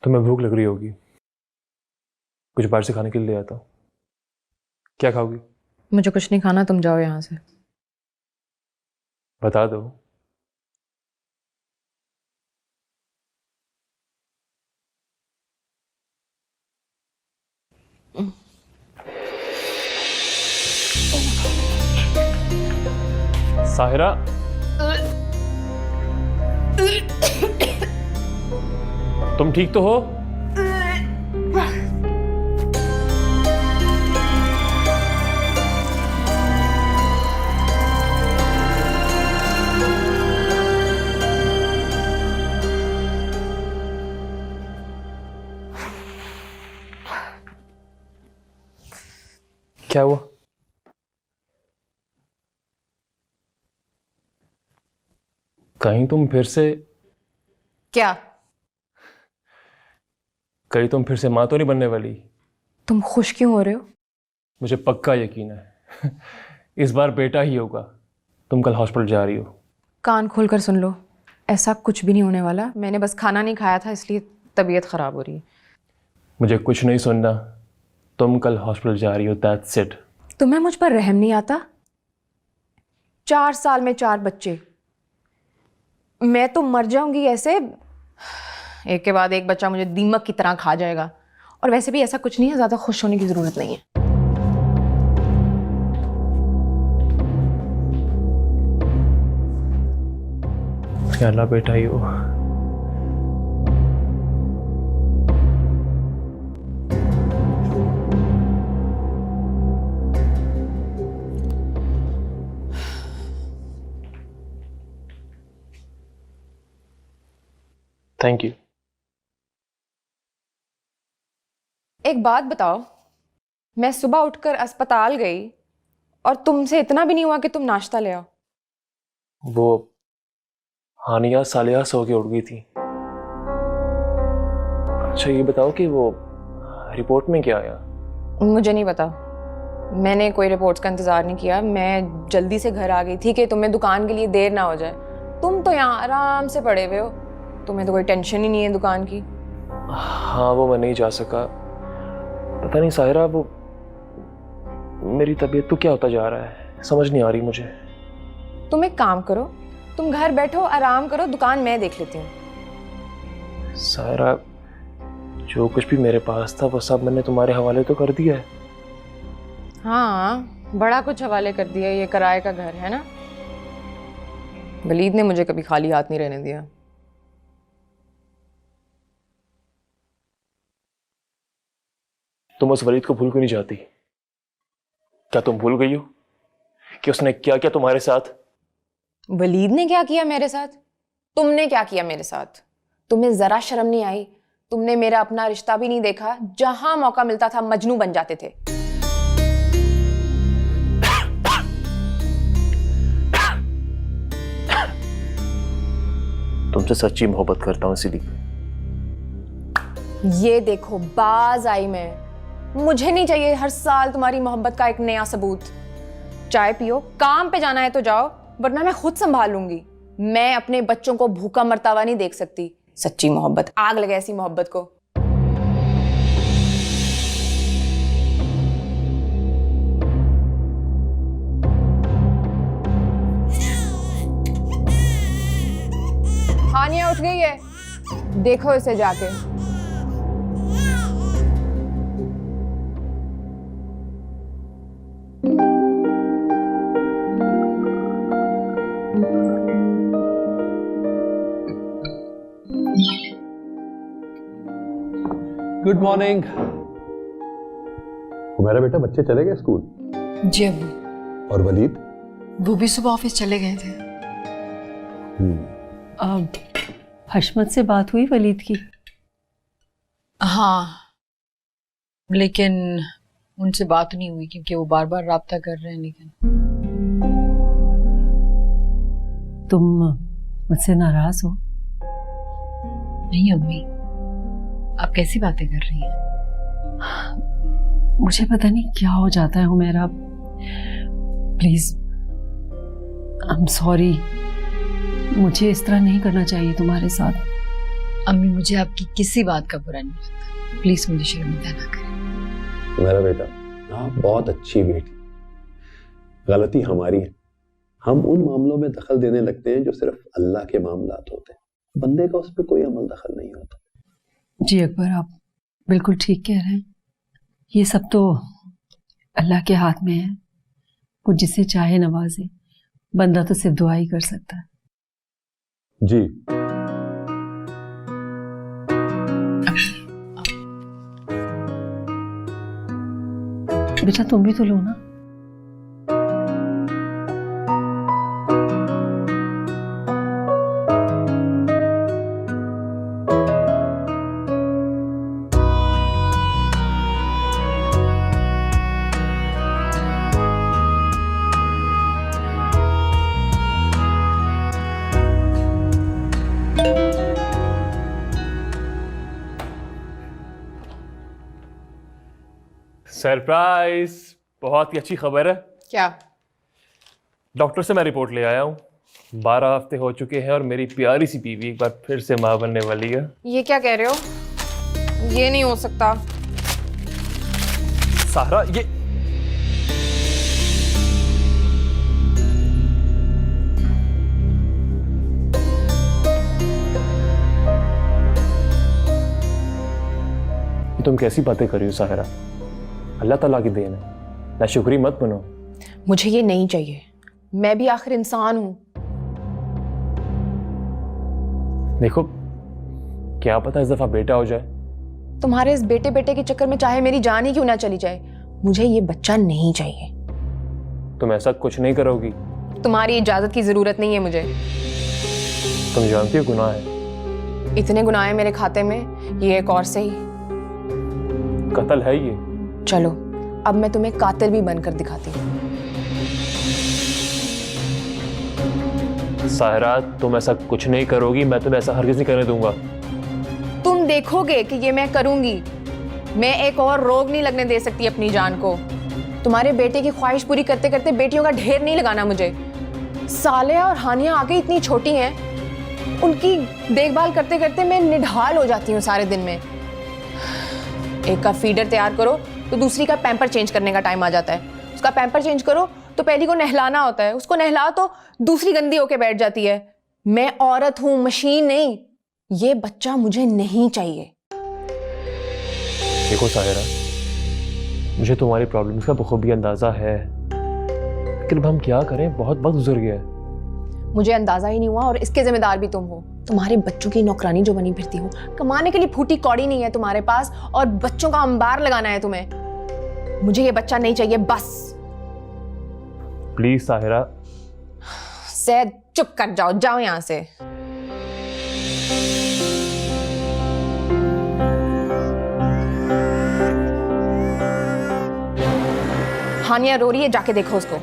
तुम्हें भूख लग रही होगी, कुछ बाहर से खाने के लिए ले आता हूँ। क्या खाओगी? मुझे कुछ नहीं खाना, तुम जाओ यहाँ से। बता दो। साहिरा, तुम ठीक तो हो? क्या हुआ? कहीं तुम फिर से क्या? कहीं तुम फिर से मां तो नहीं बनने वाली? तुम खुश क्यों हो रहे हो? मुझे पक्का यकीन है इस बार बेटा ही होगा। तुम कल हॉस्पिटल जा रही हो। कान खोलकर सुन लो, ऐसा कुछ भी नहीं होने वाला। मैंने बस खाना नहीं खाया था, इसलिए तबीयत खराब हो रही है। मुझे कुछ नहीं सुनना, तुम कल हॉस्पिटल जा रही हो, दैट्स इट। तुम्हें मुझ पर रहम नहीं आता? 4 साल में 4 बच्चे, मैं तो मर जाऊंगी ऐसे। एक के बाद एक बच्चा मुझे दीमक की तरह खा जाएगा। और वैसे भी ऐसा कुछ नहीं है, ज्यादा खुश होने की जरूरत नहीं है। अल्लाह बेटा ही हो। Thank you. एक बात बताओ, मैं सुबह उठकर अस्पताल गई और तुमसे इतना भी नहीं हुआ कि तुम नाश्ता ले आओ? वो हानिया सालिया सो के उठ गई थी। अच्छा ये बताओ कि वो रिपोर्ट में क्या आया? मुझे नहीं पता, मैंने कोई रिपोर्ट्स का इंतजार नहीं किया। मैं जल्दी से घर आ गई थी कि तुम्हें दुकान के लिए देर ना हो जाए। तुम तो यहाँ आराम से पड़े हुए हो, तुम्हें तो कोई टेंशन ही नहीं है दुकान की। हाँ वो मैं नहीं जा सका। पता नहीं साहिरा, वो मेरी तबीयत तो क्या होता जा रहा है, समझ नहीं आ रही मुझे। तुम एक काम करो, तुम घर बैठो, आराम करो, दुकान मैं देख लेती हूँ। साहिरा, जो कुछ भी मेरे पास था वो सब मैंने तुम्हारे हवाले तो कर दिया है। हाँ, बड़ा कुछ हवाले कर दिया। ये किराए का घर है ना, वलीद ने मुझे कभी खाली हाथ नहीं रहने दिया। तुम उस वलीद को भूल क्यों नहीं जाती? क्या तुम भूल गई हो कि उसने क्या क्या तुम्हारे साथ? वलीद ने क्या किया मेरे साथ? तुमने क्या किया मेरे साथ? तुम्हें जरा शर्म नहीं आई? तुमने मेरा अपना रिश्ता भी नहीं देखा? जहां मौका मिलता था मजनू बन जाते थे। तुमसे सच्ची मोहब्बत करता हूं इसीलिए। ये देखो, बाज आई मैं। मुझे नहीं चाहिए हर साल तुम्हारी मोहब्बत का एक नया सबूत। चाय पियो, काम पे जाना है तो जाओ, वरना मैं खुद संभाल लूंगी। मैं अपने बच्चों को भूखा मरता हुआ नहीं देख सकती। सच्ची मोहब्बत, आग लगे ऐसी मोहब्बत को। हानिया उठ गई है, देखो इसे जाके। Good morning. तुम्हारा बेटा, बच्चे चले गए स्कूल? जी अब्बू। और वलीद? वो भी सुबह ऑफिस चले गए थे। हशमत से बात हुई वलीद की? हाँ, लेकिन उनसे बात नहीं हुई क्योंकि वो बार बार राब्ता कर रहे हैं। लेकिन तुम मुझसे नाराज हो? नहीं अम्मी, आप कैसी बातें कर रही हैं? मुझे पता नहीं क्या हो जाता है Humaira. Please, I am sorry. मुझे इस तरह नहीं करना चाहिए तुम्हारे साथ। अम्मी मुझे आपकी किसी बात का बुरा नहीं लगता, प्लीज मुझे शर्मिंदा ना करें। मेरा बेटा, आप बहुत अच्छी बेटी। गलती हमारी है, हम उन मामलों में दखल देने लगते हैं जो सिर्फ अल्लाह के मामलात होते हैं। बंदे का उस पर कोई अमल दखल नहीं होता। जी अकबर, आप बिल्कुल ठीक कह रहे हैं। ये सब तो अल्लाह के हाथ में है, वो जिसे चाहे नवाजे। बंदा तो सिर्फ दुआ ही कर सकता है। जी बेटा तुम भी तो लो ना। सरप्राइज, बहुत ही अच्छी खबर है। क्या? डॉक्टर से मैं रिपोर्ट ले आया हूँ। 12 हफ्ते हो चुके हैं और मेरी प्यारी सी बीवी एक बार फिर से माँ बनने वाली है। ये क्या कह रहे हो? ये नहीं हो सकता। सारा ये तुम कैसी बातें कर रही हो साहरा? अल्लाह ताला की देन है, नाशुक्री मत बनो। मुझे ये नहीं चाहिए, मैं भी आखिर इंसान हूं। देखो, क्या पता इस दफा बेटा हो जाए। तुम्हारे इस बेटे बेटे के चक्कर में चाहे मेरी जान ही क्यों ना चली जाए, मुझे ये बच्चा नहीं चाहिए। तुम ऐसा कुछ नहीं करोगी? तुम्हारी इजाजत की जरूरत नहीं है मुझे। तुम जानती हो गुनाह है। इतने गुनाह हैं मेरे खाते में, ये एक और सही। कत्ल है ये। चलो अब मैं तुम्हें कातिल भी बनकर दिखाती हूँ। साहरा, तुम ऐसा कुछ नहीं करोगी, मैं तुम्हें ऐसा हरगिज़ नहीं करने दूंगा। तुम देखोगे कि ये मैं करूंगी। मैं एक और रोग नहीं लगने दे सकती अपनी जान को। तुम्हारे बेटे की ख्वाहिश पूरी करते करते बेटियों का ढेर नहीं लगाना मुझे। सालेहा और हानिया आगे इतनी छोटी हैं, उनकी देखभाल करते करते मैं निढाल हो जाती हूँ सारे दिन में। एक का फीडर तैयार करो तो दूसरी का पैम्पर चेंज करने का टाइम आ जाता है। उसका पैम्पर चेंज करो तो पहली को नहलाना होता है, उसको नहलाओ तो दूसरी गंदी होके बैठ जाती है। मैं औरत हूं, मशीन नहीं। ये बच्चा मुझे नहीं चाहिए। देखो साहिरा, मुझे तुम्हारी प्रॉब्लम्स का बखूबी अंदाजा है, लेकिन अब हम क्या करें, बहुत वक्त गुजर गया है। मुझे अंदाजा ही नहीं हुआ और इसके जिम्मेदार भी तुम हो। तुम्हारे बच्चों की नौकरानी जो बनी फिरती हो, कमाने के लिए फूटी कौड़ी नहीं है तुम्हारे पास और बच्चों का अंबार लगाना है तुम्हें। मुझे ये बच्चा नहीं चाहिए बस। प्लीज साहिरा। सैद चुप कर जाओ, जाओ यहां से। हानिया रो रही है, जाके देखो उसको।